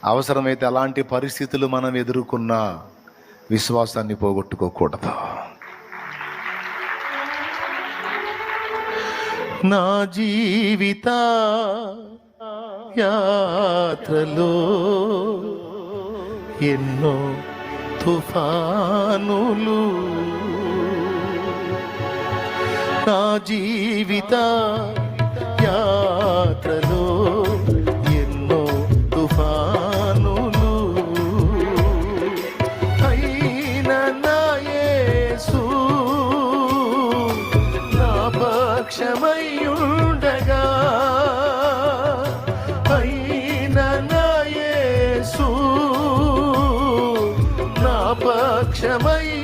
అవసరమైతే అలాంటి పరిస్థితులు మనం ఎదుర్కొన్న విశ్వాసాన్ని పోగొట్టుకోకూడదు. నా జీవిత యాత్రలో ఎన్నో తుఫానులు, నా జీవిత యాత్రలో ఎన్నో తుఫానులు, అయిన నా యేసు నా పక్షమయ్యుండగా, అయిన నా యేసు నా పక్షమయ్యుండగా,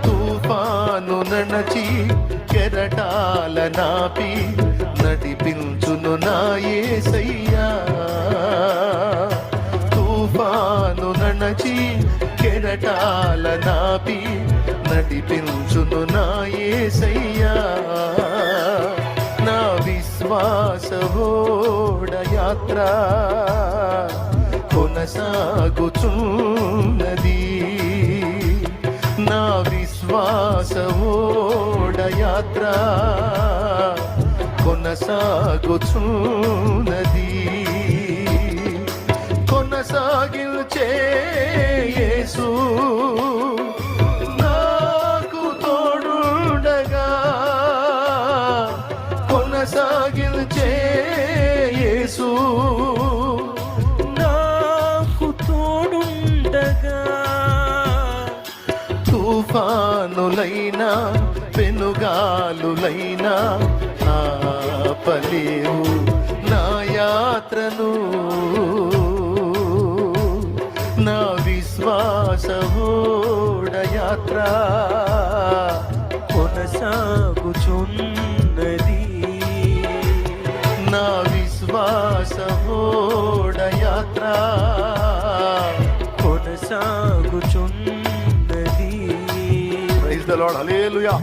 తుఫాను నడచి కెరటాల నాపి నడిపించును నా యేసయ్యా. తుఫాను నడచి కెరటాల నాపి నడిపించును నా యేసయ్యా. నా విశ్వాస ఓడ యాత్ర కొనసాగుచున్నది, నా విశ్వాస ఓడ యాత్ర కొనసాగుచున్నది. కొనసాగించే యేసు నాకు తోడుండగా, కొనసాగించే యేసు నాకు తోడుండగా, తుఫానులైనా పెనుగాలులైనా ఆపలేవు నా యాత్రను. నా విశ్వాస ఓడ యాత్ర కొనసాగుచున్నది, నా విశ్వాస ఓడ యాత్ర కొనసాగుచున్నది. Praise the Lord, hallelujah.